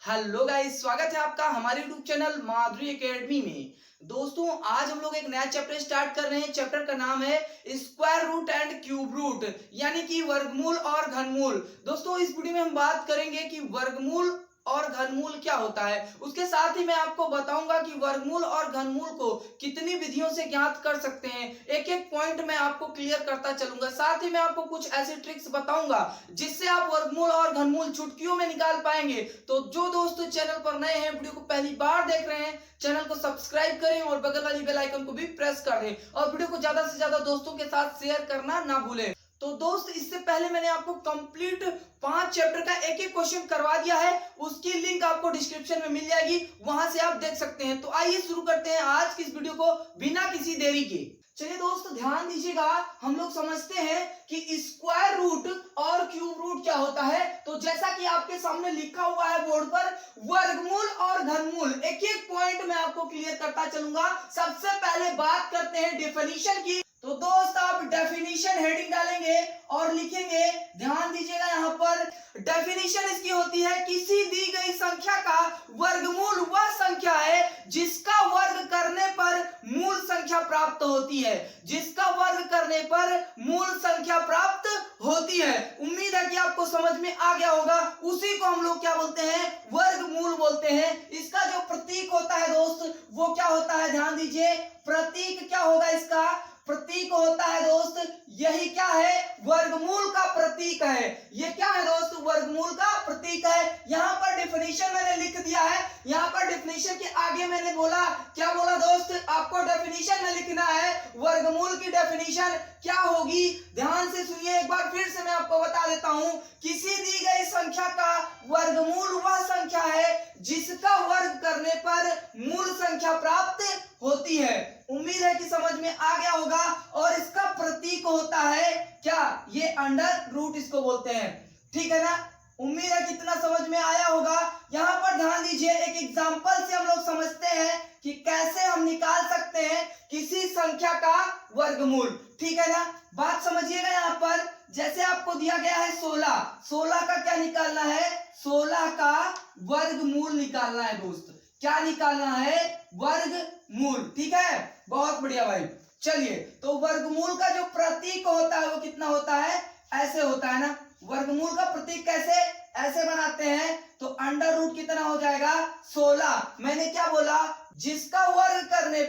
Hello guys, स्वागत है आपका हमारे यूट्यूब चैनल माधुरी एकेडमी में। दोस्तों, आज हम लोग एक नया चैप्टर स्टार्ट कर रहे हैं। चैप्टर का नाम है square root and cube root, यानी कि वर्गमूल और घनमूल। दोस्तों, इस वीडियो में हम बात करेंगे कि वर्गमूल और घनमूल क्या होता है। उसके साथ ही मैं आपको बताऊंगा कि वर्गमूल और घनमूल को कितनी विधियों से ज्ञात कर सकते हैं। एक एक पॉइंट मैं आपको क्लियर करता चलूंगा। साथ ही मैं आपको कुछ ऐसी ट्रिक्स बताऊंगा जिससे आप वर्गमूल और घनमूल चुटकियों में निकाल पाएंगे। तो जो दोस्त चैनल पर नए हैं, वीडियो को पहली बार देख रहे हैं, चैनल को सब्सक्राइब करें और बगल वाली बेल आइकन को भी प्रेस कर दें और वीडियो को ज्यादा से ज्यादा दोस्तों के साथ शेयर करना ना भूलें। तो दोस्त, इससे पहले मैंने आपको कंप्लीट 5 चैप्टर का एक एक क्वेश्चन करवा दिया है। उसकी लिंक आपको डिस्क्रिप्शन में मिल जाएगी, वहां से आप देख सकते हैं। तो आइए शुरू करते हैं आज की इस वीडियो को बिना किसी देरी के। चलिए दोस्त, ध्यान दीजिएगा। हम लोग समझते हैं कि स्क्वायर रूट और क्यूब रूट क्या होता है। तो जैसा कि आपके सामने लिखा हुआ है बोर्ड पर, वर्गमूल और घनमूल, एक एक पॉइंट मैं आपको क्लियर करता चलूंगा। सबसे पहले बात करते हैं डेफिनेशन की। तो दोस्त, आप डेफिनेशन हेडिंग डालेंगे और लिखेंगे, ध्यान दीजिएगा। यहाँ पर डेफिनेशन इसकी होती है, किसी दी गई संख्या का वर्गमूल वह संख्या है जिसका वर्ग करने पर मूल संख्या प्राप्त होती है। जिसका वर्ग करने पर मूल संख्या प्राप्त होती है। उम्मीद है कि आपको समझ में आ गया होगा। उसी को हम लोग क्या बोलते हैं? वर्गमूल बोलते हैं। इसका जो प्रतीक होता है दोस्त, वो क्या होता है? ध्यान दीजिए, प्रतीक क्या होगा? इसका प्रतीक होता है दोस्त, यही क्या है? वर्गमूल का प्रतीक है। ये क्या है दोस्त? वर्गमूल का प्रतीक है। यहाँ पर डेफिनेशन मैंने लिख दिया है। यहाँ पर डेफिनेशन के आगे मैंने बोला, क्या बोला दोस्त? आपको डेफिनेशन में लिखना है। वर्गमूल की डेफिनेशन क्या होगी? ध्यान से सुनिए, एक बार फिर से मैं आपको बता देता हूं। किसी दी गई संख्या का वर्गमूल वह संख्या है जिसका वर्ग करने पर मूल संख्या प्राप्त होती है। उम्मीद है कि समझ में आ गया होगा। और इसका प्रतीक होता है क्या? ये अंडर रूट इसको बोलते हैं। ठीक है ना? उम्मीद है कितना समझ में आया होगा। यहाँ पर ध्यान दीजिए, एक एग्जांपल से हम लोग समझते हैं कि कैसे हम निकाल सकते हैं किसी संख्या का वर्गमूल। ठीक है ना? बात समझिएगा। यहाँ पर जैसे आपको दिया गया है 16 का क्या निकालना है? 16 का वर्गमूल निकालना है दोस्त। क्या निकालना है? वर्गमूल। ठीक है, बहुत बढ़िया भाई। चलिए, तो वर्गमूल का जो प्रतीक होता है वो कितना होता है? ऐसे होता है ना। वर्गमूल का प्रतीक कैसे? ऐसे बनाते हैं। तो अंडर रूट कितना हो जाएगा? 16। मैंने क्या बोला? जिसका वर्ग करने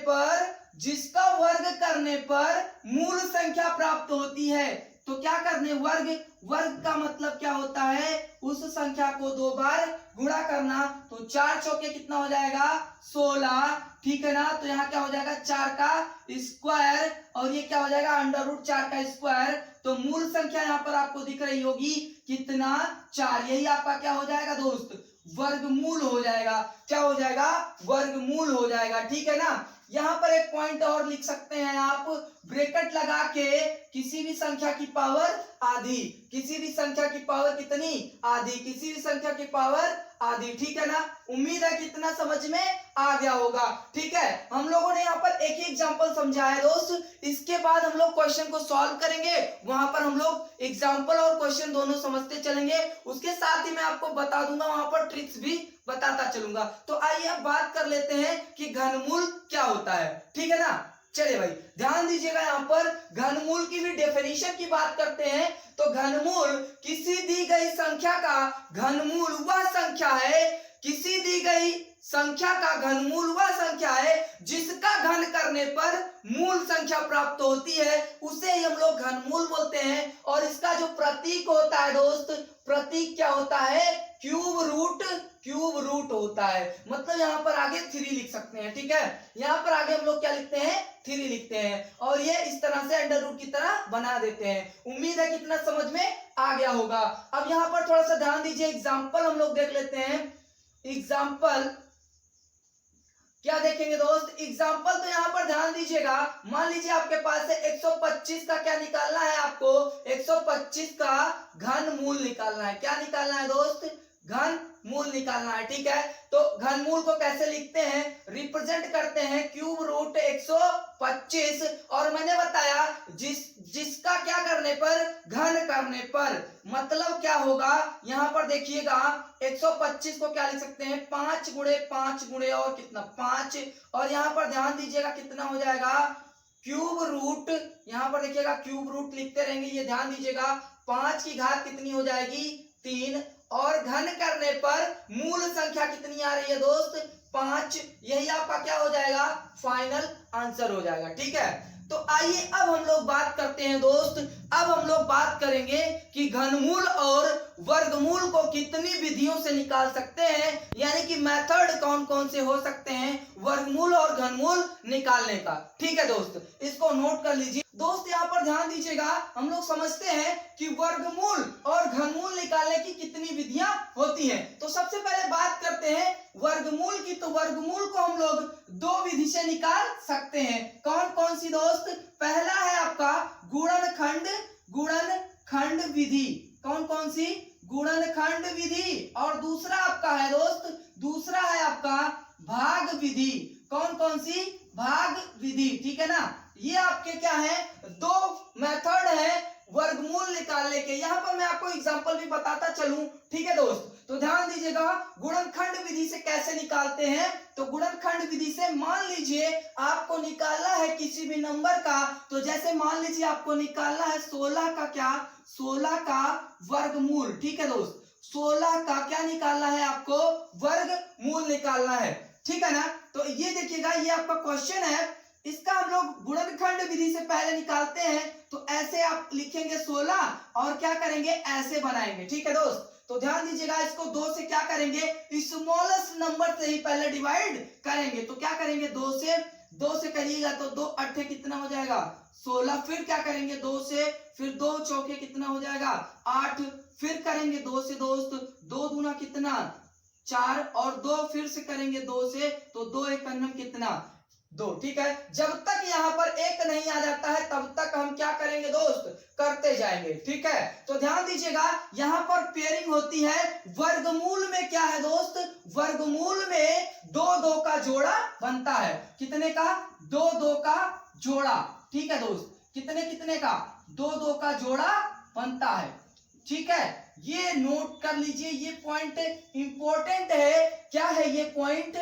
पर मूल संख्या प्राप्त होती है। तो क्या करने? वर्ग का मतलब क्या होता है? उस संख्या को 2 बार गुणा करना। तो 4 चौके कितना हो जाएगा? 16। ठीक है ना? तो यहाँ क्या हो जाएगा? 4 का स्क्वायर, और ये क्या हो जाएगा? अंडर रूट 4 का स्क्वायर। तो मूल संख्या यहाँ पर आपको दिख रही होगी कितना? 4। यही आपका क्या हो जाएगा दोस्त? वर्गमूल हो जाएगा। क्या हो जाएगा? वर्गमूल हो जाएगा। ठीक है ना? यहाँ पर एक पॉइंट और लिख सकते हैं आप, ब्रैकेट लगा के, किसी भी संख्या की पावर आधी। किसी भी संख्या की पावर कितनी? आधी। किसी भी संख्या की पावर आधी। ठीक है ना? उम्मीद है कितना समझ में आ गया होगा। ठीक है, हम लोगों ने यहाँ पर एक ही एग्जांपल समझा है दोस्त। इसके बाद हम लोग क्वेश्चन को सॉल्व करेंगे। वहां पर हम लोग एग्जांपल और क्वेश्चन दोनों समझते चलेंगे। उसके साथ ही मैं आपको बता दूंगा, वहां पर ट्रिक्स भी बताता चलूंगा। तो आइए अब बात कर लेते हैं कि घनमूल क्या होता है। ठीक है ना? चलिए भाई, ध्यान दीजिएगा। यहाँ पर घनमूल की भी डेफिनेशन की बात करते हैं। तो घनमूल किसी दी गई संख्या का घनमूल वह संख्या है, किसी दी गई संख्या का घनमूल वह संख्या है जिसका घन करने पर मूल संख्या प्राप्त होती है। उसे हम लोग घनमूल बोलते हैं। और इसका जो प्रतीक होता है दोस्त, प्रतीक क्या होता है? क्यूब रूट होता है। मतलब यहाँ पर आगे 3 लिख सकते हैं। ठीक है, यहाँ पर आगे हम लोग क्या लिखते हैं? 3 लिखते हैं, और ये इस तरह से अंडर रूट की तरह बना देते हैं। उम्मीद है कितना समझ में आ गया होगा। अब यहाँ पर थोड़ा सा ध्यान दीजिए, एग्जाम्पल हम लोग देख लेते हैं। एग्जाम्पल क्या देखेंगे दोस्त? एग्जाम्पल तो यहाँ पर ध्यान दीजिएगा। मान लीजिए आपके पास है 125 का क्या निकालना है आपको? 125 का घनमूल निकालना है। क्या निकालना है दोस्त? घन मूल निकालना है। ठीक है, तो घनमूल को कैसे लिखते हैं, रिप्रेजेंट करते हैं क्यूब रूट 125। और मैंने बताया जिसका क्या करने पर, घन करने पर, मतलब क्या होगा, यहां पर देखिएगा 125 को क्या लिख सकते हैं, 5 गुणे 5 गुणे और कितना 5, और यहां पर ध्यान दीजिएगा कितना हो जाएगा, क्यूब रूट, यहां पर देखिएगा क्यूब रूट लिखते रहेंगे, ये ध्यान दीजिएगा 5 की घात कितनी हो जाएगी, 3, और घन करने पर मूल संख्या कितनी आ रही है दोस्त, 5, यही आपका क्या हो जाएगा, फाइनल आंसर हो जाएगा। ठीक है, तो आइए अब हम लोग बात करते हैं दोस्त, अब हम लोग बात करेंगे कि घनमूल और वर्गमूल को कितनी विधियों से निकाल सकते हैं, यानी कि मेथड कौन कौन से हो सकते हैं वर्गमूल और घनमूल निकालने का। ठीक है दोस्त, इसको नोट कर लीजिए। दोस्त यहाँ पर ध्यान दीजिएगा, हम लोग समझते हैं कि वर्गमूल और घनमूल निकालने की कितनी विधियां होती हैं। तो सबसे पहले बात करते हैं वर्गमूल की। तो वर्गमूल को हम लोग 2 विधि से निकाल सकते हैं। कौन कौन सी दोस्त, पहला है आपका गुणनखंड विधि। कौन कौन सी, गुणनखंड विधि। और दूसरा आपका है दोस्त, दूसरा है आपका भाग विधि। कौन कौन सी, भाग विधि। ठीक है ना, ये आपके क्या है, 2 मेथड है वर्गमूल निकालने के। यहां पर मैं आपको एग्जांपल भी बताता चलूं। ठीक है दोस्त, तो ध्यान दीजिएगा गुणनखंड विधि से कैसे निकालते हैं। तो गुणनखंड विधि से मान लीजिए आपको निकालना है किसी भी नंबर का, तो जैसे मान लीजिए आपको निकालना है 16 का क्या, 16 का वर्गमूल। ठीक है दोस्त, 16 का क्या निकालना है आपको, वर्गमूल निकालना है। ठीक है ना, तो ये देखिएगा ये आपका क्वेश्चन है, इसका हम लोग गुणनखंड विधि से पहले निकालते हैं। तो ऐसे आप लिखेंगे 16 और क्या करेंगे, ऐसे बनाएंगे। ठीक है दोस्त, तो ध्यान दीजिएगा इसको 2 से क्या करेंगे, स्मॉलेस्ट नंबर से ही पहले डिवाइड करेंगे। तो क्या करेंगे, 2 से करिएगा तो 2 अट्ठे कितना हो जाएगा, 16। फिर क्या करेंगे 2 से, फिर 2 चौके कितना हो जाएगा, 8। फिर करेंगे 2 से दोस्त, 2 दूना कितना, 4, और 2 फिर से करेंगे 2 से, तो 2 एक अन्नम कितना, 2। ठीक है, जब तक यहाँ पर 1 नहीं आ जाता है तब तक हम क्या करेंगे दोस्त, करते जाएंगे। ठीक है, तो ध्यान दीजिएगा यहाँ पर पेयरिंग होती है। वर्गमूल में क्या है दोस्त, वर्गमूल में 2 का जोड़ा बनता है। कितने का, 2 का जोड़ा। ठीक है दोस्त, कितने का, 2 का जोड़ा बनता है। ठीक है, ये नोट कर लीजिए, ये पॉइंट इंपॉर्टेंट है। क्या है ये पॉइंट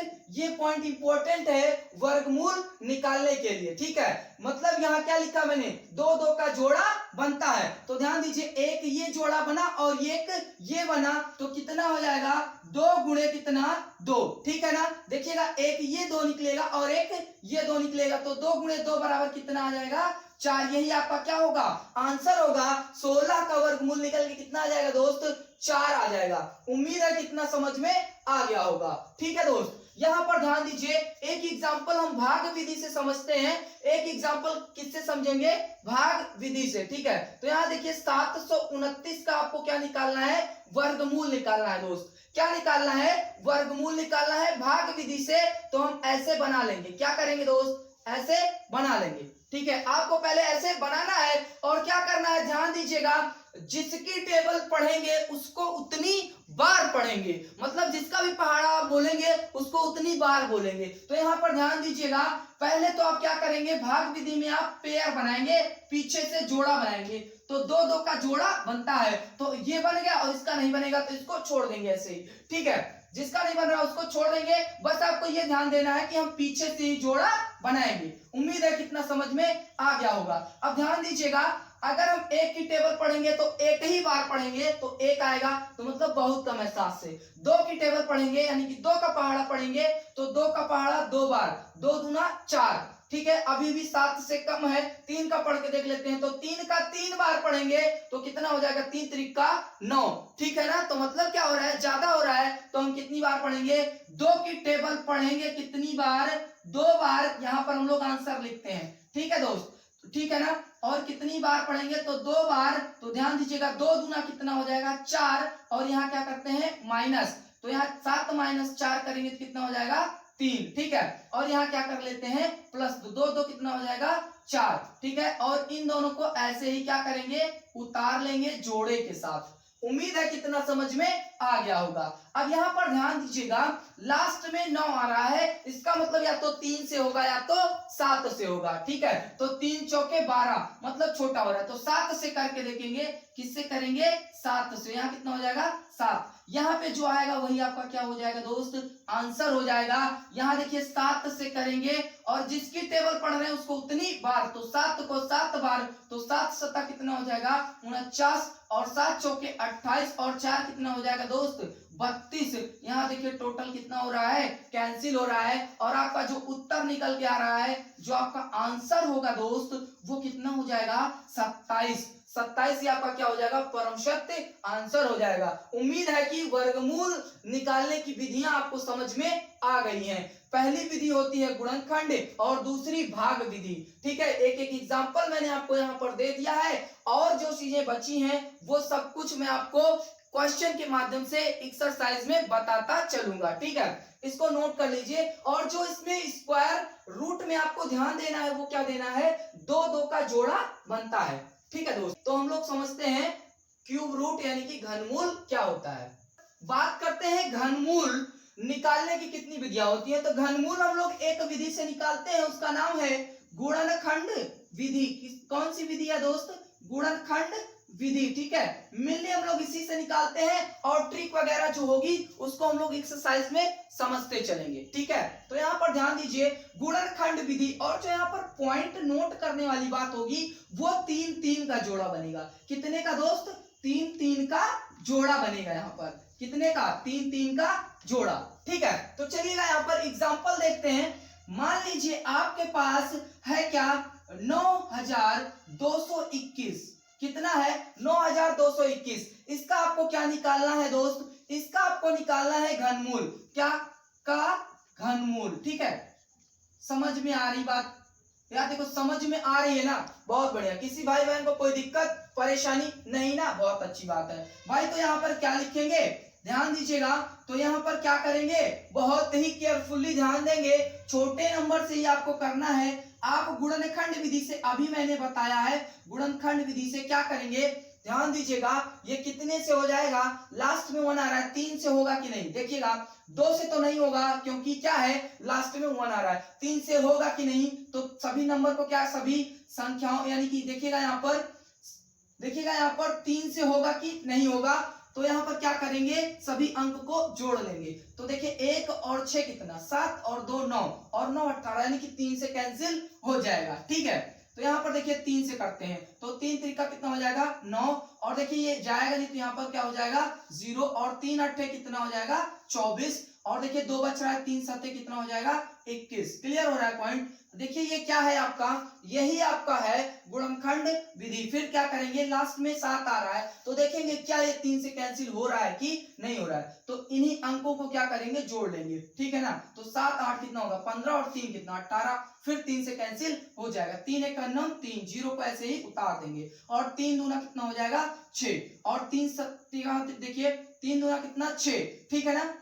इंपॉर्टेंट है वर्गमूल निकालने के लिए। ठीक है, मतलब यहाँ क्या लिखा मैंने, 2 का जोड़ा बनता है। तो ध्यान दीजिए, एक ये जोड़ा बना और एक ये बना, तो कितना हो जाएगा, 2 गुणे कितना, 2। ठीक है ना, देखिएगा एक ये 2 निकलेगा और एक ये 2 निकलेगा, तो 2 गुणे 2 बराबर कितना आ जाएगा, 4। यही आपका क्या होगा, आंसर होगा। 16 का वर्गमूल निकल के कितना आ जाएगा दोस्त, 4 आ जाएगा। उम्मीद है कितना समझ में आ गया होगा। ठीक है दोस्त, यहाँ पर ध्यान दीजिए, एक एग्जाम्पल हम भाग विधि से समझते हैं, एक एग्जाम्पल किससे समझेंगे, भाग विधि से। ठीक है, तो यहाँ देखिए 729 का आपको क्या निकालना है, वर्गमूल निकालना है दोस्त। क्या निकालना है, वर्गमूल निकालना है भाग विधि से। तो हम ऐसे बना लेंगे, क्या करेंगे दोस्त, ऐसे बना लेंगे। ठीक है, आपको पहले ऐसे बनाना है और क्या करना है, ध्यान दीजिएगा, जिसकी टेबल पढ़ेंगे उसको उतनी बार पढ़ेंगे, मतलब जिसका भी पहाड़ा आप बोलेंगे उसको उतनी बार बोलेंगे। तो यहाँ पर ध्यान दीजिएगा, पहले तो आप क्या करेंगे, भाग विधि में आप पेयर बनाएंगे, पीछे से जोड़ा बनाएंगे, तो 2 का जोड़ा बनता है। तो ये बन गया और इसका नहीं बनेगा तो इसको छोड़ देंगे ऐसे ही। ठीक है, जिसका नहीं बन रहा उसको छोड़ देंगे। बस आपको ये ध्यान देना है कि हम पीछे से ही जोड़ा बनाएंगे। उम्मीद है कितना समझ में आ गया होगा। अब ध्यान दीजिएगा, अगर हम 1 की टेबल पढ़ेंगे तो 1 ही बार पढ़ेंगे तो 1 आएगा, तो मतलब बहुत कम है 7 से। 2 की टेबल पढ़ेंगे यानी कि 2 का पहाड़ा पढ़ेंगे तो 2 का पहाड़ा 2 बार, 2 दूना 4। ठीक है, अभी भी 7 से कम है। 3 का पढ़ के देख लेते हैं, तो 3 का 3 बार पढ़ेंगे तो कितना हो जाएगा, 3 त्रिका 9। ठीक है ना, तो मतलब क्या हो रहा है, ज्यादा हो रहा है, तो हम कितनी बार पढ़ेंगे, 2 की टेबल पढ़ेंगे कितनी बार, 2 बार। यहाँ पर हम लोग आंसर लिखते हैं। ठीक है दोस्त, ठीक है ना, और कितनी बार पढ़ेंगे, तो 2 बार। तो ध्यान दीजिएगा, 2 दूना कितना हो जाएगा, 4, और यहाँ क्या करते हैं, माइनस। तो यहाँ 7 - 4 करेंगे तो कितना हो जाएगा, 3। ठीक है, और यहाँ क्या कर लेते हैं, प्लस 2 कितना हो जाएगा, 4। ठीक है, और इन दोनों को ऐसे ही क्या करेंगे, उतार लेंगे जोड़े के साथ। उम्मीद है कितना समझ में आ गया होगा। अब यहाँ पर ध्यान दीजिएगा, लास्ट में 9 आ रहा है, इसका मतलब या तो 3 से होगा या तो 7 से होगा। ठीक है, तो 3 चौके 12 मतलब छोटा हो रहा है, तो 7 से करके देखेंगे। किससे करेंगे? 7 से। यहाँ कितना हो जाएगा? 7। यहाँ पे जो आएगा वही आपका क्या हो जाएगा दोस्त? आंसर हो जाएगा। यहाँ देखिए 7 से करेंगे और जिसकी टेबल पढ़ रहे हैं उसको उतनी बार, तो 7 को 7 बार, तो 7 सत्ता कितना हो जाएगा? 49, और 7 चौके 28, और 4 कितना हो जाएगा दोस्त? 32। यहाँ देखिए टोटल कितना हो रहा है? कैंसिल हो रहा है, और आपका जो उत्तर निकल के आ रहा है, जो आपका आंसर होगा दोस्त, वो कितना हो जाएगा? 27। 27 ही आपका क्या हो जाएगा? परम सत्य आंसर हो जाएगा। उम्मीद है कि वर्गमूल निकालने की विधियां आपको समझ में आ गई हैं। पहली विधि होती है गुणनखंड और दूसरी भाग विधि। ठीक है, एक एक एग्जांपल मैंने आपको यहाँ पर दे दिया है, और जो चीजें बची हैं वो सब कुछ मैं आपको क्वेश्चन के माध्यम से एक्सरसाइज में बताता चलूंगा। ठीक है, इसको नोट कर लीजिए। और जो इसमें स्क्वायर रूट में आपको ध्यान देना है वो क्या देना है? 2 का जोड़ा बनता है। ठीक है दोस्त, तो हम लोग समझते हैं क्यूब रूट यानी कि घनमूल क्या होता है। बात करते हैं घनमूल निकालने की कितनी विधियां होती है। तो घनमूल हम लोग एक विधि से निकालते हैं, उसका नाम है गुणनखंड विधि। कौन सी विधि है दोस्त? गुणनखंड विधि। ठीक है, मेनली हम लोग इसी से निकालते हैं, और ट्रिक वगैरह जो होगी उसको हम लोग एक्सरसाइज में समझते चलेंगे। ठीक है, तो यहाँ पर ध्यान दीजिए गुणनखंड विधि, और जो यहाँ पर पॉइंट नोट करने वाली बात होगी वो 3 का जोड़ा बनेगा। कितने का दोस्त? 3 का जोड़ा बनेगा। यहाँ पर कितने का? 3 का जोड़ा। ठीक है, तो चलिएगा यहाँ पर एग्जाम्पल देखते हैं। मान लीजिए आपके पास है क्या? 9221। कितना है? 9221। इसका आपको क्या निकालना है दोस्त? इसका आपको निकालना है घनमूल। क्या का? घनमूल। ठीक है, समझ में आ रही बात? यार देखो, समझ में आ रही है ना? बहुत बढ़िया। किसी भाई बहन को कोई दिक्कत परेशानी नहीं ना? बहुत अच्छी बात है भाई। तो यहाँ पर क्या लिखेंगे? ध्यान दीजिएगा, तो यहाँ पर क्या करेंगे? बहुत ही केयरफुली ध्यान देंगे। छोटे नंबर से ही आपको करना है। आप गुणनखंड विधि से, अभी मैंने बताया है, गुणनखंड विधि से क्या करेंगे? ध्यान दीजिएगा, ये कितने से हो जाएगा? लास्ट में 1 आ रहा है, 3 से होगा कि नहीं? देखिएगा, 2 से तो नहीं होगा क्योंकि क्या है? लास्ट में 1 आ रहा है। 3 से होगा कि नहीं? तो सभी नंबर को क्या, सभी संख्याओं, यानी कि देखिएगा यहाँ पर, देखिएगा यहाँ पर 3 से होगा कि नहीं होगा? तो यहाँ पर क्या करेंगे? सभी अंक को जोड़ लेंगे। तो देखिए 1 और 6 कितना? 7 और 2 9, और 9 18, यानी कि 3 से कैंसिल हो जाएगा। ठीक है, तो यहाँ पर देखिए 3 से करते हैं, तो 3 3 कितना हो जाएगा? 9, और देखिए ये जाएगा नहीं, तो यहाँ पर क्या हो जाएगा? 0, और 3 8 कितना हो जाएगा? 24, और देखिए 2 बच रहा है, 3 7 कितना हो जाएगा? 21। क्लियर हो रहा है पॉइंट? देखिए ये क्या है आपका? यही आपका है गुणनखंड विधि। फिर क्या करेंगे? लास्ट में 7 आ रहा है, तो देखेंगे क्या ये 3 से कैंसिल हो रहा है कि नहीं हो रहा है। तो इन्हीं अंकों को क्या करेंगे? जोड़ लेंगे। ठीक है ना? तो 7 8 कितना होगा? 15, और 3 कितना? 18। फिर 3 से कैंसिल हो जाएगा। 3 1 9, 3 0 को ऐसे ही उतार देंगे, और 3 दूना कितना हो जाएगा? 6, और 3 देखिए 3 दूना कितना? 6। ठीक है ना?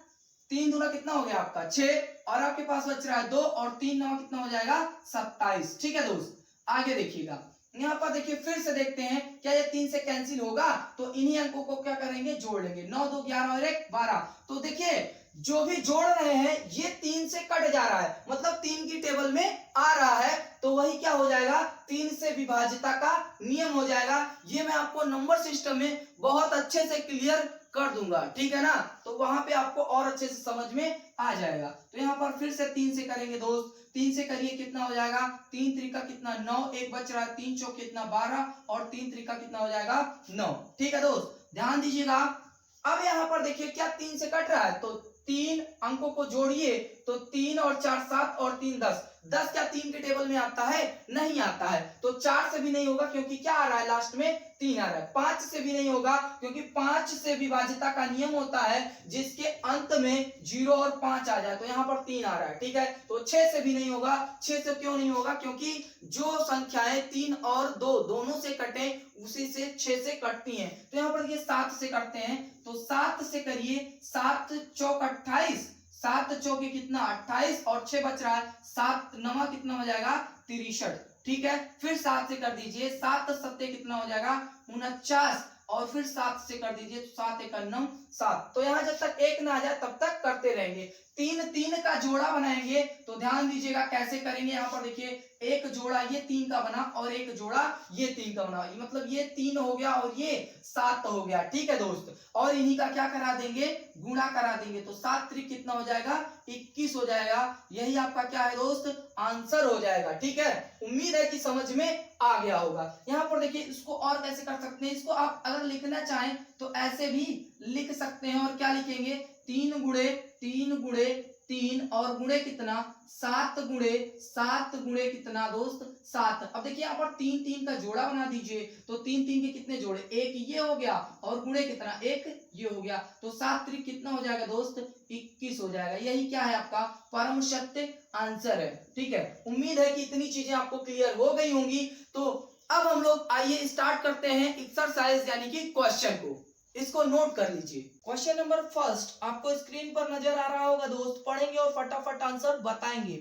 3 दूना कितना हो गया आपका? 6, और आपके पास बच रहा है 2, और 3 9 कितना हो जाएगा? 27। ठीक है दोस्त, आगे देखिएगा। यहाँ पर देखिए फिर से देखते हैं, क्या ये 3 से कैंसिल होगा? तो इन्हीं अंकों को क्या करेंगे? जोड़ लेंगे। 9 2 11 और 1 12। तो देखिए जो भी जोड़ रहे हैं ये 3 से कट जा रहा है, मतलब 3 की टेबल में आ रहा है, तो वही क्या हो जाएगा? 3 से विभाज्यता का नियम हो जाएगा। ये मैं आपको नंबर सिस्टम में बहुत अच्छे से क्लियर कर दूंगा। ठीक है ना? तो वहां पे आपको और अच्छे से समझ में आ जाएगा। तो यहाँ पर फिर से 3 से करेंगे दोस्त। 3 से करिए, कितना हो जाएगा? 3 3 कितना? 9, 1 बच रहा है, 3 4 कितना? 12, और 3 3 कितना हो जाएगा? 9। ठीक है दोस्त, ध्यान दीजिएगा। अब यहाँ पर देखिए क्या 3 से कट रहा है, तो 3 अंकों को जोड़िए, तो 3 और 4 7, और 3 10। 10 क्या 3 के टेबल में आता है? नहीं आता है। तो 4 से भी नहीं होगा क्योंकि क्या आ रहा है? लास्ट में 3 आ रहा है। 5 से भी नहीं होगा क्योंकि 5 से विभाज्यता का नियम होता है जिसके अंत में 0 और 5 आ जाए, तो यहाँ पर 3 आ रहा है। ठीक है, तो 6 से भी नहीं होगा। 6 से क्यों नहीं होगा? क्योंकि जो संख्याएं 3 और 2 दोनों से कटे उसी से 6 से कटती हैं। तो यहाँ पर देखिए 7 से करते हैं, तो 7 से करिए, 7 चौक 28, 7 चौके कितना? 28, और 6 बच रहा है, 7 9 कितना हो जाएगा? 63। ठीक है, फिर 7 से कर दीजिए, 7 7 कितना हो जाएगा? 49, और फिर 7 से कर दीजिए, तो 7 एक 9 7। तो यहाँ जब तक 1 ना आ जाए तब तक करते रहेंगे। 3 3 का जोड़ा बनाएंगे, तो ध्यान दीजिएगा कैसे करेंगे। यहाँ पर देखिए एक जोड़ा ये 3 का बना और एक जोड़ा ये 3 का बना, मतलब ये 3 हो गया और ये 7 हो गया। ठीक है दोस्त, और इन्हीं का क्या करा देंगे, गुणा करा देंगे। तो 7 त्रिक कितना हो जाएगा, 21 हो जाएगा। यही आपका क्या है दोस्त, आंसर हो जाएगा। ठीक है, उम्मीद है कि समझ में आ गया होगा। यहाँ पर देखिए इसको और कैसे कर सकते हैं, इसको आप अगर लिखना चाहें तो ऐसे भी लिख सकते हैं। और क्या लिखेंगे, 3 गुणे 3 गुणे 3 और गुणे कितना 7 गुणे 7 गुणे कितना दोस्त 7। अब देखिए यहाँ पर 3 3 का जोड़ा बना दीजिए, तो 3 3 के कितने जोड़े, एक ये हो गया और गुणे कितना एक ये हो गया। तो 7 त्रिक कितना हो जाएगा दोस्त, 21 हो जाएगा। यही क्या है आपका परम सत्य आंसर है। ठीक है, उम्मीद है कि इतनी चीजें आपको क्लियर हो गई होंगी। तो अब हम लोग आइए स्टार्ट करते हैं एक्सरसाइज यानी कि क्वेश्चन को। इसको नोट कर लीजिए। क्वेश्चन नंबर फर्स्ट आपको स्क्रीन पर नजर आ रहा होगा दोस्त, पढ़ेंगे और फटाफट आंसर बताएंगे।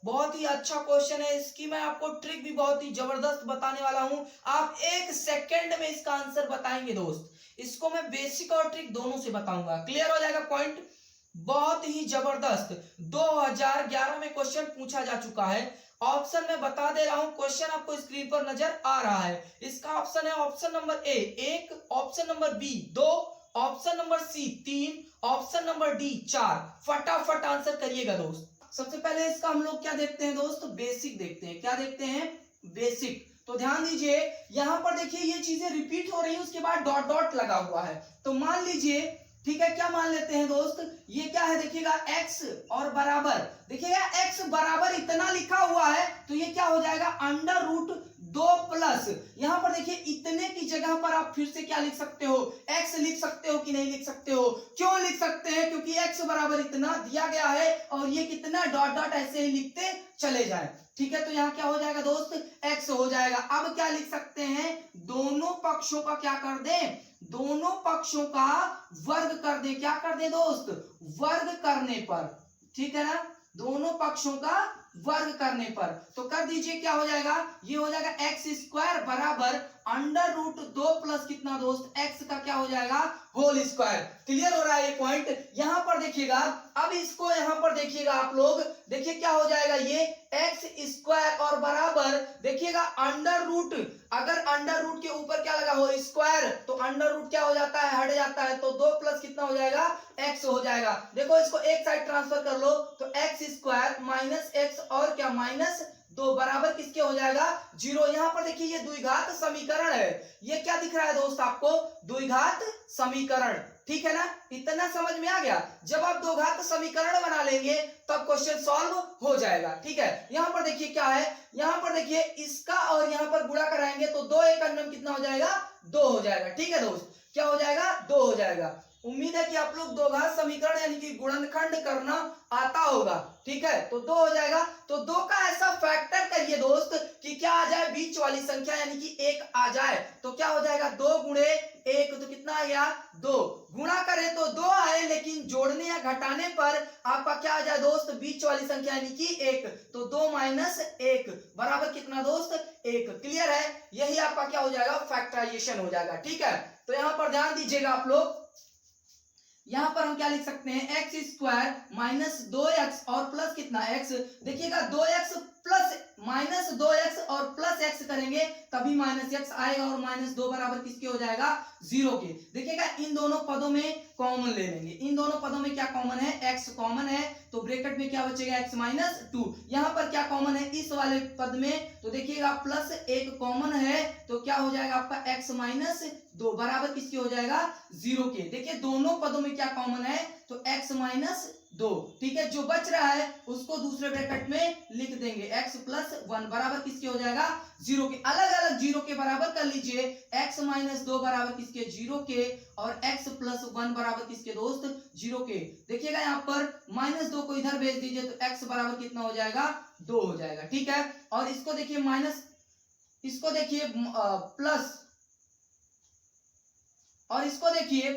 बहुत ही अच्छा क्वेश्चन है, इसकी मैं आपको ट्रिक भी बहुत ही जबरदस्त बताने वाला हूं। आप 1 सेकंड में इसका आंसर बताएंगे दोस्त। इसको मैं बेसिक और ट्रिक दोनों से बताऊंगा, क्लियर हो जाएगा पॉइंट। बहुत ही जबरदस्त 2011 में क्वेश्चन पूछा जा चुका है। ऑप्शन में बता दे रहा हूं, क्वेश्चन आपको स्क्रीन पर नजर आ रहा है। इसका ऑप्शन है option number A 1, option number B 2, option number C 3, option number D 4। फटाफट आंसर करिएगा दोस्त। सबसे पहले इसका हम लोग क्या देखते हैं दोस्त, बेसिक देखते हैं। क्या देखते हैं, बेसिक। तो ध्यान दीजिए यहाँ पर देखिए ये चीजें रिपीट हो रही है, उसके बाद डॉट डॉट लगा हुआ है। तो मान लीजिए, ठीक है, क्या मान लेते हैं दोस्त, ये क्या है देखिएगा x और बराबर, देखिएगा x बराबर इतना लिखा हुआ है, तो ये क्या हो जाएगा अंडर रूट 2 प्लस, यहां पर देखिए इतने की जगह पर आप फिर से क्या लिख सकते हो, x लिख सकते हो कि नहीं लिख सकते हो। क्यों लिख सकते हैं, क्योंकि x बराबर इतना दिया गया है और ये कितना डॉट डॉट ऐसे ही लिखते चले जाए। ठीक है, तो यहाँ क्या हो जाएगा दोस्त, x हो जाएगा। अब क्या लिख सकते हैं, दोनों पक्षों का क्या कर दें, दोनों पक्षों का वर्ग कर दे। क्या कर दे दोस्त, वर्ग करने पर। ठीक है ना, दोनों पक्षों का वर्ग करने पर तो कर दीजिए, क्या हो जाएगा, ये हो जाएगा एक्स स्क्वायर बराबर अंडर रूट 2 प्लस कितना दोस्त, एक्स का क्या हो जाएगा होल स्क्वायर। क्लियर हो रहा है ये पॉइंट। यहां पर देखिएगा, अब इसको यहां पर देखिएगा आप लोग, देखिए क्या हो जाएगा, ये एक्स स्क्वायर और बराबर देखिएगा अंडर रूट, अगर अंडर रूट के ऊपर क्या लगा हो स्क्वायर, तो अंडर रूट क्या हो जाता है, हट जाता है, तो 2 प्लस कितना हो जाएगा एक्स हो जाएगा। देखो इसको एक साइड ट्रांसफर कर लो, तो एक्स स्क्वायर माइनस एक्स और क्या माइनस 2 बराबर किसके हो जाएगा 0। यहां पर देखिए ये द्विघात समीकरण है, ये क्या दिख रहा है दोस्त आपको, द्विघात समीकरण। ठीक है ना, इतना समझ में आ गया। जब आप द्विघात समीकरण बना लेंगे तब क्वेश्चन सॉल्व हो जाएगा। ठीक है, यहां पर देखिए क्या है, यहां पर देखिए इसका और यहां पर गुणा कराएंगे तो 2 एक अन्नम कितना हो जाएगा 2 हो जाएगा। ठीक है दोस्त, क्या हो जाएगा 2 हो जाएगा। उम्मीद है कि आप लोग द्विघात समीकरण यानी कि गुणनखंड करना आता होगा। ठीक है, तो 2 हो जाएगा। तो 2 का ऐसा फैक्टर करिए दोस्त कि क्या आ जाए, बीच वाली संख्या यानी कि 1 आ जाए, तो क्या हो जाएगा 2 गुणे 1, तो कितना आ गया 2। गुणा करें तो 2 आए, लेकिन जोड़ने या घटाने पर आपका क्या आ जाए दोस्त, बीच वाली संख्या यानी कि 1, तो 2 माइनस 1 बराबर कितना दोस्त 1। क्लियर है, यही आपका क्या हो जाएगा फैक्टराइजेशन हो जाएगा। ठीक है, तो यहां पर ध्यान दीजिएगा आप लोग, यहां पर हम क्या लिख सकते हैं, एक्स स्क्वायर माइनस 2x और प्लस कितना x, देखिएगा 2x प्लस माइनस 2x और प्लस x करेंगे तभी माइनस x आएगा, और माइनस 2 बराबर किसके हो जाएगा 0 के। देखिएगा इन दोनों पदों में कॉमन ले लेंगे, इन दोनों पदों में क्या कॉमन है, x कॉमन है, तो ब्रैकेट में क्या बचेगा x माइनस 2। यहां पर क्या कॉमन है इस वाले पद में, तो देखिएगा प्लस 1 कॉमन है, तो क्या हो जाएगा आपका x माइनस 2 बराबर किसके हो जाएगा 0 के। देखिए दोनों पदों में क्या कॉमन है, तो x माइनस 2। ठीक है, जो बच रहा है उसको दूसरे ब्रैकेट में लिख देंगे, x प्लस 1 बराबर किसके हो जाएगा 0 के। अलग अलग 0 के बराबर कर लीजिए, x माइनस 2 बराबर किसके 0 के, और x प्लस 1 बराबर किसके दोस्त 0 के। देखिएगा यहाँ पर माइनस 2 को इधर भेज दीजिए, तो x बराबर कितना हो जाएगा 2 हो जाएगा। ठीक है, और इसको देखिए माइनस, इसको देखिए प्लस, और इसको देखिए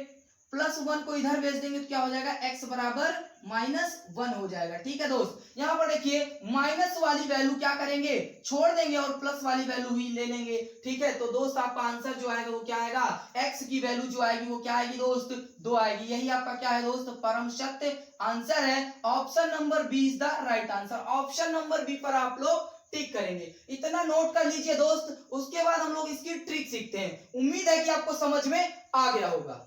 +1 को इधर भेज देंगे तो क्या हो जाएगा, x बराबर -1 हो जाएगा। ठीक है दोस्त, यहाँ पर देखिए माइनस वाली वैल्यू क्या करेंगे, छोड़ देंगे और प्लस वाली वैल्यू ही ले लेंगे। ठीक है, तो दोस्त आपका आंसर जो आएगा वो क्या आएगा, x की वैल्यू जो आएगी वो क्या आएगी दोस्त, 2 आएगी। यही आपका क्या है दोस्त, परम सत्य आंसर है। Option number B is the right answer. Option number B पर आप लोग टिक करेंगे। इतना नोट कर लीजिए दोस्त, उसके बाद हम लोग इसकी ट्रिक सीखते हैं। उम्मीद है कि आपको समझ में आ गया होगा।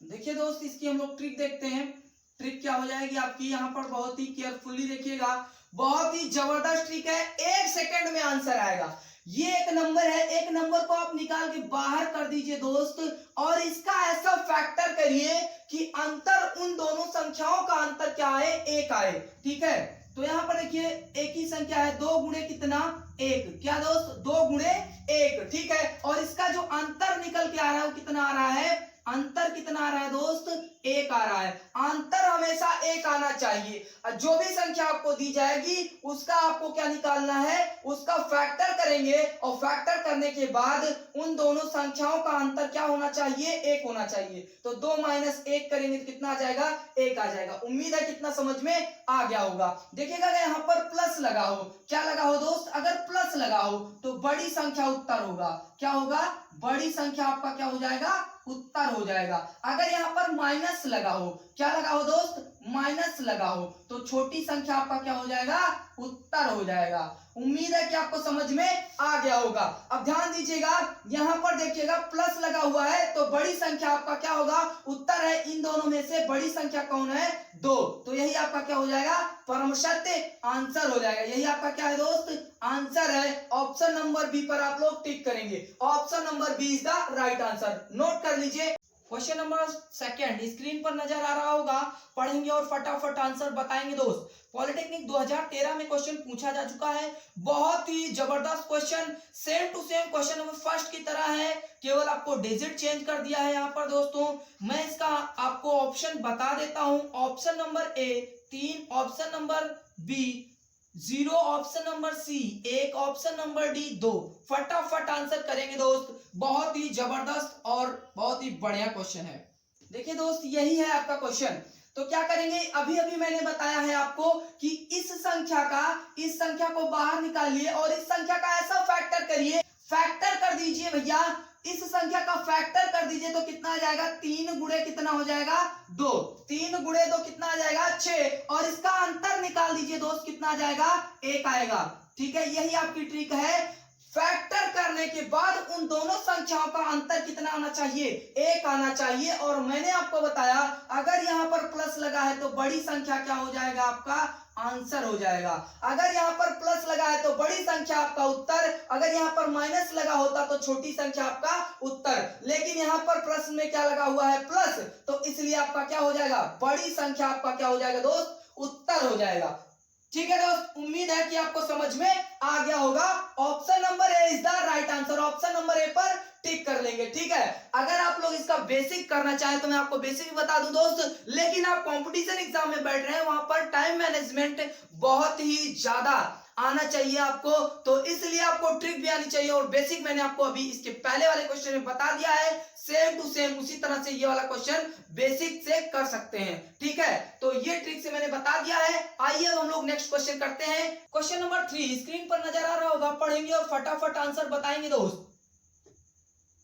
देखिए दोस्त, इसकी हम लोग ट्रिक देखते हैं। ट्रिक क्या हो जाएगी आपकी, यहाँ पर बहुत ही केयरफुली देखिएगा, बहुत ही जबरदस्त ट्रिक है, 1 सेकंड में आंसर आएगा। ये एक नंबर है, एक नंबर को आप निकाल के बाहर कर दीजिए दोस्त, और इसका ऐसा फैक्टर करिए कि अंतर उन दोनों संख्याओं का अंतर क्या आए, 1 आए। ठीक है, तो यहाँ पर देखिए एक ही संख्या है, 2 गुणे कितना, 1। क्या दोस्त, 2 गुणे 1। ठीक है, और इसका जो अंतर निकल के आ रहा है वो कितना आ रहा है, अंतर कितना आ रहा है दोस्त, 1 आ रहा है। अंतर हमेशा 1 आना चाहिए। जो भी संख्या आपको दी जाएगी उसका आपको क्या निकालना है, उसका फैक्टर करेंगे, और फैक्टर करने के बाद उन दोनों संख्याओं का अंतर क्या होना चाहिए, 1 होना चाहिए। तो 2 - 1 करेंगे तो कितना आ जाएगा, 1 आ जाएगा। उम्मीद है कितना समझ में आ गया होगा। देखिएगा यहाँ पर प्लस लगा हो, क्या लगा हो दोस्त, अगर प्लस लगा हो तो बड़ी संख्या उत्तर होगा। क्या होगा, बड़ी संख्या आपका क्या हो जाएगा, उत्तर हो जाएगा। अगर यहाँ पर माइनस लगा हो, क्या लगा हो दोस्त, माइनस लगा हो, तो छोटी संख्या आपका क्या हो जाएगा, उत्तर हो जाएगा। उम्मीद है कि आपको समझ में आ गया होगा। अब ध्यान दीजिएगा, यहाँ पर देखिएगा प्लस लगा हुआ है तो बड़ी संख्या आपका क्या होगा, उत्तर है। इन दोनों में से बड़ी संख्या कौन है, 2। तो यही आपका क्या हो जाएगा, परम सत्य आंसर हो जाएगा। यही आपका क्या है दोस्त, आंसर है। ऑप्शन नंबर बी पर आप लोग टिक करेंगे। Option number B is the right answer. Note कर लीजिए। क्वेश्चन नंबर 2 स्क्रीन पर नजर आ रहा होगा, पढ़ेंगे और फटाफट आंसर बताएंगे दोस्त। पॉलिटेक्निक 2013 में क्वेश्चन पूछा जा चुका है, बहुत ही जबरदस्त question, same to same question number first की तरह है, केवल आपको डिजिट चेंज कर दिया है। यहाँ पर दोस्तों मैं इसका आपको ऑप्शन बता देता हूं। Option number A 3, option number B 0, option number C 1, option number D 2। फटाफट आंसर करेंगे दोस्त, बहुत ही जबरदस्त और बहुत ही बढ़िया क्वेश्चन है। देखिए दोस्त, यही है आपका क्वेश्चन। तो क्या करेंगे, अभी अभी मैंने बताया है आपको कि इस संख्या को बाहर निकालिए और इस संख्या का ऐसा फैक्टर करिए, फैक्टर कर दीजिए भैया, इस संख्या का फैक्टर कर दीजिए तो कितना आ जाएगा, 3 गुणे कितना हो जाएगा, 2। 3 गुणे 2 कितना आ जाएगा, 6। और इसका अंतर निकाल दीजिए दोस्त, कितना आ जाएगा, 1 आएगा। ठीक है, यही आपकी ट्रिक है। फैक्टर करने के बाद उन दोनों संख्याओं का अंतर कितना आना चाहिए, 1 आना चाहिए। और मैंने आपको बताया अगर यहाँ पर प्लस लगा है तो बड़ी संख्या क्या हो जाएगा, आपका आंसर हो जाएगा। अगर यहाँ पर प्लस लगा है तो बड़ी संख्या आपका उत्तर, अगर यहाँ पर माइनस लगा होता तो छोटी संख्या आपका उत्तर। लेकिन यहाँ पर प्रश्न में क्या लगा हुआ है, प्लस, तो इसलिए आपका क्या हो जाएगा, बड़ी संख्या आपका क्या हो जाएगा दोस्त, उत्तर हो जाएगा। ठीक है दोस्त, उम्मीद है कि आपको समझ में आ गया होगा। Option number A is the right answer. Option number ए पर टिक कर लेंगे। ठीक है, अगर आप लोग इसका बेसिक करना चाहें तो मैं आपको बेसिक बता दूं दोस्त, लेकिन आप कंपटीशन एग्जाम में बैठ रहे हैं, वहां पर टाइम मैनेजमेंट बहुत ही ज्यादा आना चाहिए आपको, तो इसलिए आपको ट्रिक भी आनी चाहिए। और बेसिक मैंने आपको अभी इसके पहले वाले क्वेश्चन में बता दिया है, सेम टू सेम उसी तरह से ये वाला क्वेश्चन बेसिक से कर सकते हैं। ठीक है, तो ये ट्रिक से मैंने बता दिया है। आइए हम लोग नेक्स्ट क्वेश्चन करते हैं। क्वेश्चन नंबर 3 स्क्रीन पर नजर आ रहा होगा, पढ़ेंगे और फटाफट आंसर बताएंगे दोस्त।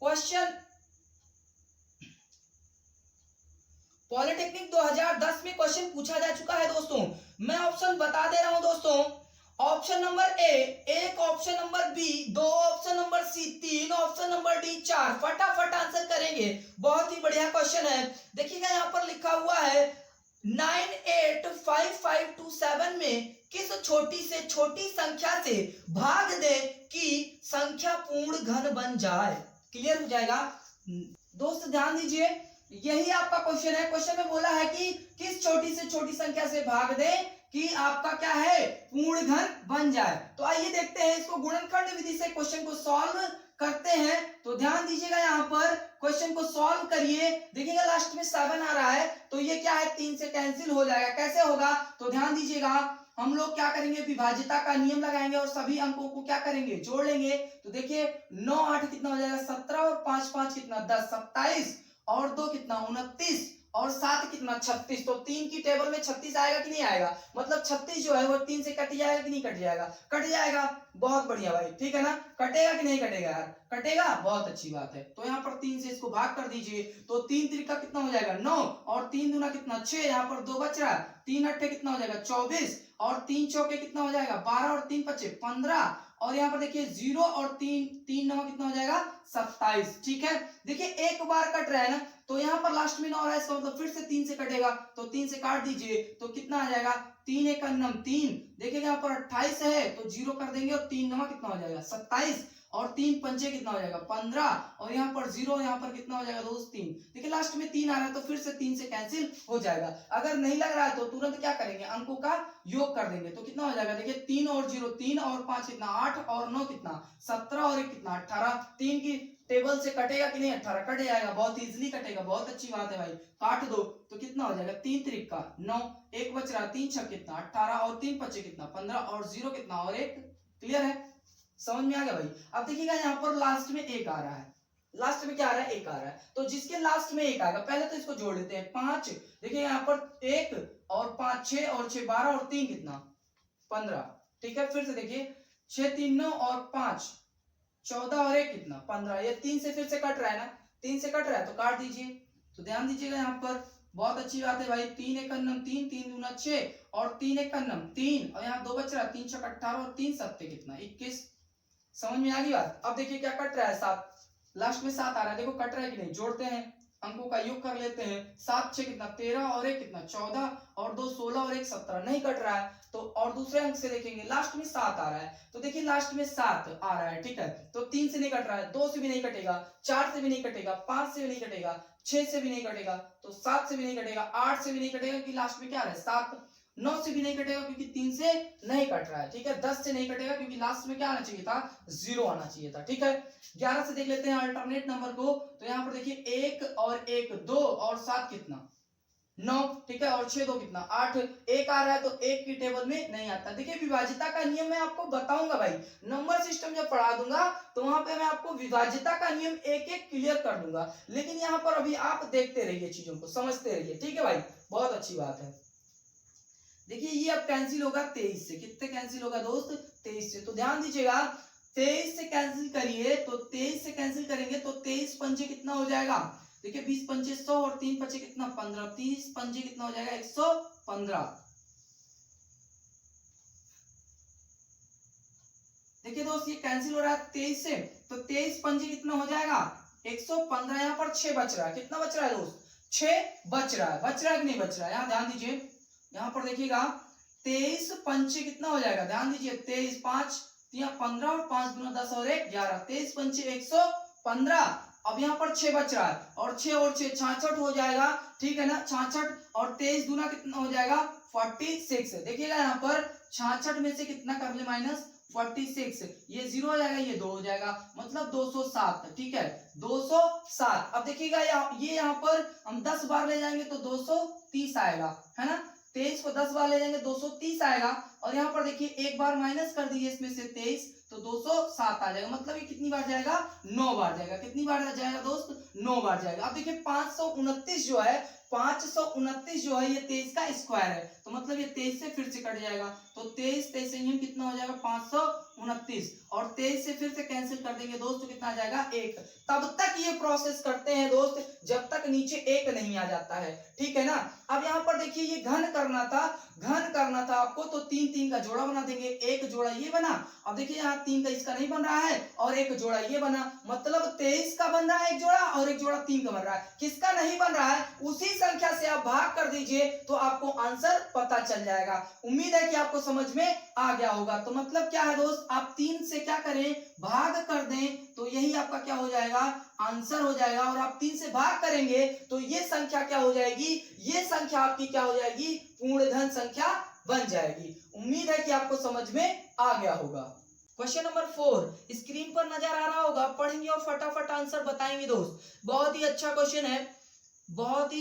क्वेश्चन पॉलिटेक्निक 2010 में क्वेश्चन पूछा जा चुका है दोस्तों। मैं ऑप्शन बता दे रहा हूं दोस्तों। Option number A 1, option number B 2, option number C 3, option number D 4। फटाफट आंसर करेंगे, बहुत ही बढ़िया क्वेश्चन है। देखिएगा यहाँ पर लिखा हुआ है 985527 में किस छोटी से छोटी संख्या से भाग दे कि संख्या पूर्ण घन बन जाए। क्लियर हो जाएगा दोस्त, ध्यान दीजिए, यही आपका क्वेश्चन है। क्वेश्चन में बोला है कि किस छोटी से छोटी संख्या से भाग दे कि आपका क्या है, पूर्ण घन बन जाए। तो आइए देखते हैं इसको गुणनखंड विधि से क्वेश्चन को सॉल्व करते हैं। तो ध्यान दीजिएगा, यहाँ पर क्वेश्चन को सॉल्व करिए। देखिएगा लास्ट में 7 आ रहा है, तो ये क्या है, 3 से कैंसिल हो जाएगा। कैसे होगा, तो ध्यान दीजिएगा, हम लोग क्या करेंगे, विभाज्यता का नियम लगाएंगे और सभी अंकों को क्या करेंगे, जोड़ लेंगे। तो देखिए 9 8 कितना हो जाएगा, 17, और 5 5 कितना 10, 27, और 2 कितना 29 और 7 कितना 36। तो 3 की टेबल में 36 आएगा कि नहीं आएगा, मतलब 36 जो है वो 3 से कट जाएगा कि नहीं कट जाएगा, कट जाएगा। बहुत बढ़िया भाई, ठीक है ना, कटेगा कि नहीं कटेगा यार, कटेगा, बहुत अच्छी बात है। तो यहाँ पर 3 से इसको भाग कर दीजिए, तो 3 त्रिका कितना हो जाएगा 9 और 3 दूना कितना 6, यहाँ पर 2 बच रहा है, 3 अट्ठे कितना हो जाएगा 24 और 3 चौके कितना हो जाएगा 12 और 3 पचे 15 और यहाँ पर देखिए 0 और 3 9 कितना हो जाएगा 27। ठीक है, देखिए एक बार कट रहा है ना, तो यहाँ पर लास्ट में 9 रहा है, इसका मतलब फिर से 3 से कटेगा, तो 3 से काट दीजिए, तो कितना आ जाएगा 3 एक 3। देखिए यहाँ पर 28 है तो 0 कर देंगे और 3 9 कितना हो जाएगा 27 और 3 पंचे कितना हो जाएगा 15 और यहाँ पर 0, यहाँ पर कितना हो जाएगा दोस्त 3। देखिए लास्ट में 3 आ रहा है तो फिर से 3 से कैंसिल हो जाएगा। अगर नहीं लग रहा है तो तुरंत क्या करेंगे, अंकों का योग कर देंगे, तो कितना हो जाएगा, देखिए 3 और 0 3 और 5 कितना 8 और 9 कितना 17 और 1 कितना 18। 3 की टेबल से कटेगा कि नहीं 18, कट जाएगा, बहुत इजीली कटेगा, बहुत अच्छी बात है भाई। काट दो तो कितना हो जाएगा 3 त्रिका 9, एक बच रहा 3 छक कितना 18 और 3 पचे कितना 15 और 0 कितना और 1। क्लियर है, समझ में आ गया भाई। अब देखिएगा यहाँ पर लास्ट में 1 आ रहा है, लास्ट में क्या आ रहा है 1 आ रहा है, तो जिसके लास्ट में 1 आएगा पहले तो इसको जोड़ लेते हैं 5। देखिए यहाँ पर 1 और 5 6 और 6 12 और 3 कितना 15। ठीक है, फिर से देखिए 6 3 9 और 5 14 और 1 कितना 15। ये 3 से फिर से कट रहा है ना, 3 से कट रहा है तो काट दीजिए। तो ध्यान दीजिएगा यहाँ पर, बहुत अच्छी बात है भाई। 3 एक 3 3 दूना 6 और 3 एक 3 और यहाँ 2 बच रहा है, 3 छक 18 और 3 सत्ते कितना 21। समझ में आ गई बात। अब देखिए क्या कट रहा है 7, लास्ट में 7 आ रहा है, देखो कट रहा है कि नहीं, जोड़ते हैं, अंकों का योग कर लेते हैं। 7 6 कितना 13 और 1 कितना 14 और 2 16 और 1 17। नहीं कट रहा है तो और दूसरे अंक से देखेंगे, लास्ट में 7 आ रहा है, तो देखिए लास्ट में 7 आ रहा है, ठीक है, तो 3 से नहीं कट रहा है, 2 से भी नहीं कटेगा, 4 से भी नहीं कटेगा, 5 से भी नहीं कटेगा, 6 से भी नहीं कटेगा, तो 7 से भी नहीं कटेगा, 8 से भी नहीं कटेगा कि लास्ट में क्या आ रहा है 7। 9 से भी नहीं कटेगा क्योंकि 3 से नहीं कट रहा है, ठीक है। 10 से नहीं कटेगा क्योंकि लास्ट में क्या आना चाहिए था 0 आना चाहिए था, ठीक है। 11 से देख लेते हैं अल्टरनेट नंबर को, तो यहाँ पर देखिए 1 और 1 2 और 7 कितना 9, ठीक है, और 6 2 कितना 8। 1 आ रहा है तो 1 की टेबल में नहीं आता। देखिए विभाज्यता का नियम मैं आपको बताऊंगा भाई, नंबर सिस्टम जब पढ़ा दूंगा तो वहां पे मैं आपको विभाज्यता का नियम एक एक क्लियर कर दूंगा, लेकिन यहाँ पर अभी आप देखते रहिए, चीजों को समझते रहिए, ठीक है भाई, बहुत अच्छी बात है। देखिए ये अब कैंसिल होगा 23 से, कितने कैंसिल होगा दोस्त 23 से, तो ध्यान दीजिएगा 23 से कैंसिल करिए, तो 23 से कैंसिल करेंगे तो 23 पंजे कितना हो जाएगा, देखिए 20 पंजे 100 और 3 पंजे कितना 15, 30 पंजे कितना हो जाएगा 115। देखिए दोस्त ये कैंसिल हो रहा है 23 से, तो 23 पंजे कितना हो जाएगा 115। यहाँ पर 6 बच रहा है, कितना बच रहा है दोस्त 6 बच रहा है, बच रहा है कि नहीं बच रहा है, यहाँ ध्यान दीजिए, यहाँ पर देखिएगा 23 पंचे कितना हो जाएगा, ध्यान दीजिए 23 5 15 और 5 दूना 10 और 1 11, 23 पंचे 115। अब यहाँ पर 6 बच रहा है और 6 और 6 66 हो जाएगा, ठीक है ना, 66 और 23 दूना कितना हो जाएगा 46। देखिएगा यहाँ पर 66 में से कितना कर ले माइनस 46, ये 0 हो जाएगा, ये 2 हो जाएगा, मतलब 207, ठीक है 207। अब देखिएगा ये यहाँ पर हम 10 बार ले जाएंगे तो 230 आएगा, है ना, 23 को 10 बार ले जाएंगे 230 आएगा, और यहाँ पर देखिए एक बार माइनस कर दीजिए इसमें से 23 तो 207 आ जाएगा, मतलब ये कितनी बार जाएगा 9 बार जाएगा। कितनी बार जाएगा दोस्त 9 बार जाएगा। अब देखिए 529 जो है 529 जो है ये 23 का स्क्वायर है, तो मतलब ये 23 से फिर से कट जाएगा, तो 23 23 से यूं कितना हो जाएगा 529 और 23 से फिर से कैंसिल कर देंगे दोस्त, तो कितना आ जाएगा 1। तब तक ये प्रोसेस करते हैं दोस्त जब तक नीचे 1 नहीं आ जाता है, ठीक है ना। अब यहाँ पर देखिए ये घन करना था आपको, तो 3 3 का जोड़ा बना देंगे, एक जोड़ा ये बना। अब देखिए यहाँ 3 का इसका नहीं बन रहा है और एक जोड़ा ये बना, मतलब 23 का बन रहा है एक जोड़ा और एक जोड़ा 3 का बन रहा है। किसका नहीं बन रहा है उसी संख्या से आप भाग कर दीजिए तो आपको आंसर पता चल जाएगा। उम्मीद है कि आपको समझ में आ गया होगा। तो मतलब क्या है दोस्त, आप 3 से क्या करें भाग कर दें तो यही आपका क्या हो जाएगा आंसर हो जाएगा, और आप 3 से भाग करेंगे तो ये संख्या क्या हो जाएगी, ये संख्या आपकी क्या हो जाएगी पूर्ण धन संख्या बन जाएगी। उम्मीद है कि आपको समझ में आ गया होगा। क्वेश्चन नंबर 4 स्क्रीन पर नजर आ रहा होगा, पढ़ेंगे और फटाफट आंसर बताएंगे दोस्त। बहुत ही अच्छा क्वेश्चन है, बहुत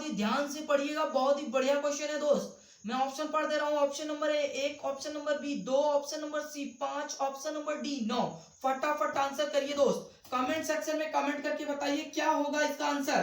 ही ध्यान से पढ़िएगा, बहुत ही बढ़िया क्वेश्चन है दोस्त। मैं ऑप्शन पढ़ दे रहा हूँ। Option number A 1, option number B 2, option number C 5, option number D 9। फटाफट आंसर करिए दोस्त, कमेंट सेक्शन में कमेंट करके बताइए क्या होगा इसका आंसर।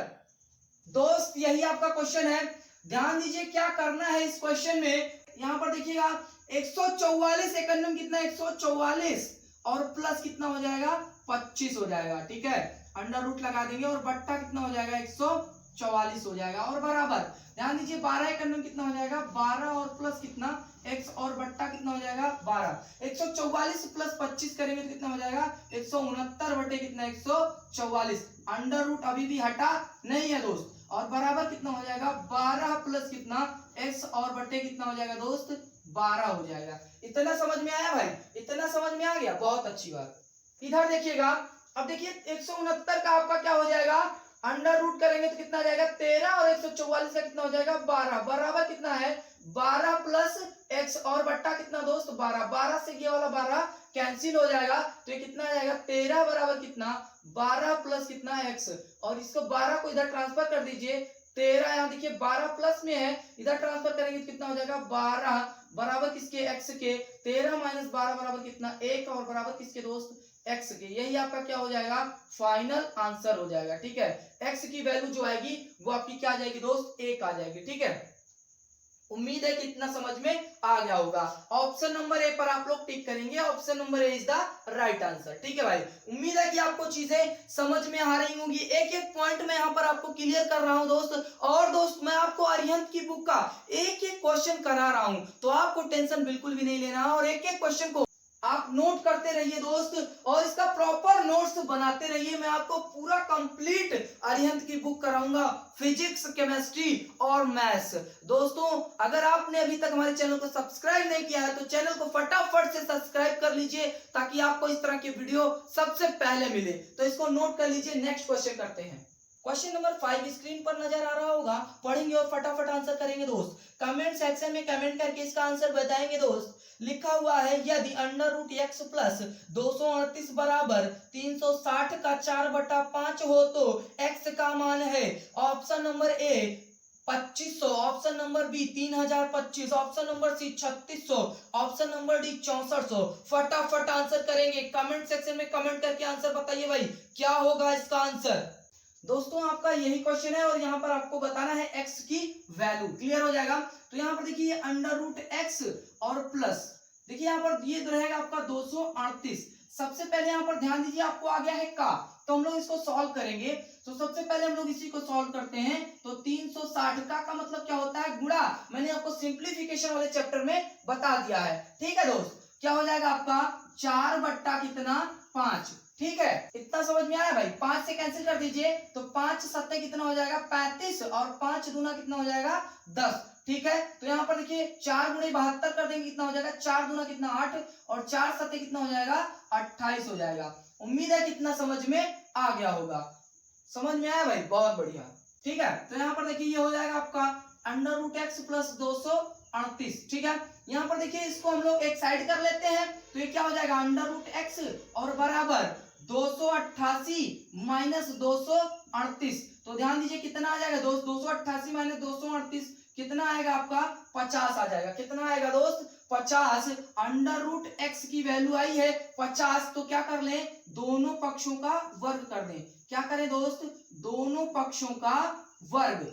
दोस्त यही आपका क्वेश्चन है, ध्यान दीजिए क्या करना है इस क्वेश्चन में। यहाँ पर देखिएगा 144 सेकंड में कितना 144 और प्लस कितना हो जाएगा 25 हो जाएगा, ठीक है। अंडर रूट लगा देंगे और बट्टा कितना हो जाएगा 144 हो जाएगा और बराबर ध्यान दीजिए 12 सेकंड में कितना हो जाएगा 12 और प्लस कितना x और बट्टा कितना हो जाएगा 12। 144 प्लस 25 करेंगे तो कितना हो जाएगा 169 बटे कितना 144। अंडर रूट अभी भी हटा नहीं है दोस्त और बराबर कितना हो जाएगा 12 प्लस कितना x और बटे कितना हो जाएगा दोस्त 12 हो जाएगा। इतना समझ में आया भाई, इतना समझ में आ गया, बहुत अच्छी बात। इधर देखिएगा, अब देखिए 169 का आपका क्या हो जाएगा अंडर रूट करेंगे तो कितना जाएगा 13 और 144 का कितना हो जाएगा 12, बराबर कितना है 12 प्लस x और बट्टा कितना दोस्त 12, 12 से ये वाला 12 कैंसिल हो जाएगा तो ये कितना आ जाएगा 13 बराबर कितना 12 प्लस कितना x और इसको 12 को इधर ट्रांसफर कर दीजिए। 13 यहाँ देखिए 12 प्लस में है, इधर ट्रांसफर करेंगे तो कितना हो जाएगा 12 बराबर किसके x के 13 माइनस 12 बराबर कितना 1 और बराबर किसके दोस्त x के। यही आपका क्या हो जाएगा फाइनल आंसर हो जाएगा, ठीक है। x की वैल्यू जो आएगी वो आपकी क्या आ जाएगी दोस्त 1 आ जाएगी, ठीक है। उम्मीद है कि इतना समझ में आ गया होगा। ऑप्शन नंबर ए पर आप लोग टिक करेंगे, option number A is the right answer, ठीक है भाई। उम्मीद है कि आपको चीजें समझ में आ रही होंगी। एक एक पॉइंट मैं यहाँ पर आपको क्लियर कर रहा हूँ दोस्त। और दोस्त मैं आपको अरिहंत की बुक का एक एक क्वेश्चन करा रहा हूँ, तो आपको टेंशन बिल्कुल भी नहीं लेना है और एक एक क्वेश्चन को आप नोट करते रहिए दोस्त और इसका प्रॉपर नोट्स बनाते रहिए। मैं आपको पूरा कंप्लीट अरिहंत की बुक कराऊंगा, फिजिक्स, केमिस्ट्री और मैथ्स। दोस्तों अगर आपने अभी तक हमारे चैनल को सब्सक्राइब नहीं किया है तो चैनल को फटाफट से सब्सक्राइब कर लीजिए ताकि आपको इस तरह की वीडियो सबसे पहले मिले। तो इसको नोट कर लीजिए। नेक्स्ट क्वेश्चन करते हैं। क्वेश्चन नंबर 5 स्क्रीन पर नजर आ रहा होगा, पढ़ेंगे और फटाफट आंसर करेंगे दोस्त। कमेंट सेक्शन में कमेंट करके इसका आंसर बताएंगे दोस्त। लिखा हुआ है यदि अंडर रूट एक्स प्लस 238 बराबर 360 का 4/5 हो तो x का मान है। Option number A 2500, option number B 3025, option number C 3600, option number D 6400। फटाफट आंसर करेंगे, कमेंट सेक्शन में कमेंट करके आंसर बताइए भाई क्या होगा इसका आंसर। दोस्तों आपका यही क्वेश्चन है और यहाँ पर आपको बताना है x की वैल्यू। क्लियर हो जाएगा। तो यहाँ पर देखिए अंडर रूट x और प्लस देखिए यहाँ पर ये रहेगा आपका 238। सबसे पहले यहाँ पर ध्यान दीजिए आपको आ गया है का, तो हम लोग इसको सॉल्व करेंगे। तो सबसे पहले हम लोग इसी को सॉल्व करते हैं। तो 360 का मतलब क्या होता है गुणा। मैंने आपको सिंप्लीफिकेशन वाले चैप्टर में बता दिया है, ठीक है दोस्त। क्या हो जाएगा आपका 4 बट्टा कितना 5, ठीक है। इतना समझ में आया भाई। 5 से कैंसिल कर दीजिए तो 5 सत्ते कितना हो जाएगा 35 और 5 दूना कितना हो जाएगा 10, ठीक है। तो यहाँ पर देखिए 4 गुणे 72 कर देंगे कितना हो जाएगा 4 दूना कितना 8 और 4 सत्ते कितना हो जाएगा 28 हो जाएगा। उम्मीद है कितना समझ में आ गया होगा। समझ में आया भाई, बहुत बढ़िया, ठीक है। तो यहाँ पर देखिए ये हो जाएगा आपका अंडर रूट एक्स प्लस 238, ठीक है। यहाँ पर देखिए इसको हम लोग एक साइड कर लेते हैं तो ये क्या हो जाएगा अंडर रूट एक्स और बराबर 288 माइनस 238। तो ध्यान दीजिए कितना आ जाएगा दोस्त 288 माइनस 238 कितना आएगा आपका 50 आ जाएगा। कितना आएगा दोस्त 50। अंडर रूट एक्स की वैल्यू आई है 50, तो क्या कर लें दोनों पक्षों का वर्ग कर दें। क्या करें दोस्त दोनों पक्षों का वर्ग,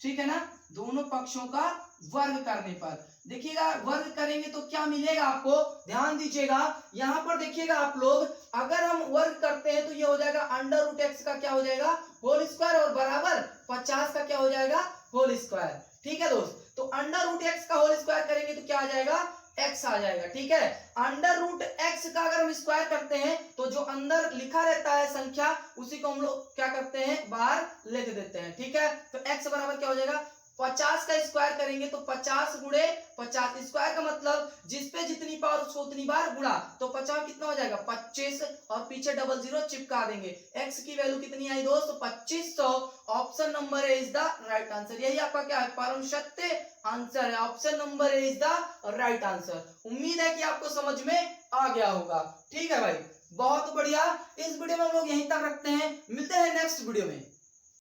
ठीक है ना। दोनों पक्षों का वर्ग करने पर देखिएगा वर्ग करेंगे तो क्या मिलेगा आपको, ध्यान दीजिएगा। यहाँ पर देखिएगा आप लोग अगर हम वर्ग करते हैं तो ये हो जाएगा अंडर रूट एक्स का क्या हो जाएगा होल स्क्वायर और बराबर 50 का क्या हो जाएगा होल स्क्वायर, ठीक है दोस्त। तो अंडर रूट एक्स का होल स्क्वायर करेंगे तो क्या आ जाएगा x आ जाएगा, ठीक है। अंडर रूट x का अगर हम स्क्वायर करते हैं तो जो अंदर लिखा रहता है संख्या उसी को हम लोग क्या करते हैं बाहर लिख देते हैं, ठीक है। तो x बराबर क्या हो जाएगा 50 का स्क्वायर करेंगे तो 50 गुणे 50, स्क्वायर का मतलब जिसपे जितनी पावर उसको उतनी बार गुणा। तो 50 कितना हो जाएगा 25 और पीछे डबल जीरो चिपका देंगे। x की वैल्यू कितनी आई दोस्त 2500। Option number A is the right answer. यही आपका क्या है परम सत्य आंसर है। Option number A is the right answer. उम्मीद है कि आपको समझ में आ गया होगा, ठीक है भाई, बहुत बढ़िया। इस वीडियो में हम लोग यहीं तक रखते हैं, मिलते हैं नेक्स्ट वीडियो में।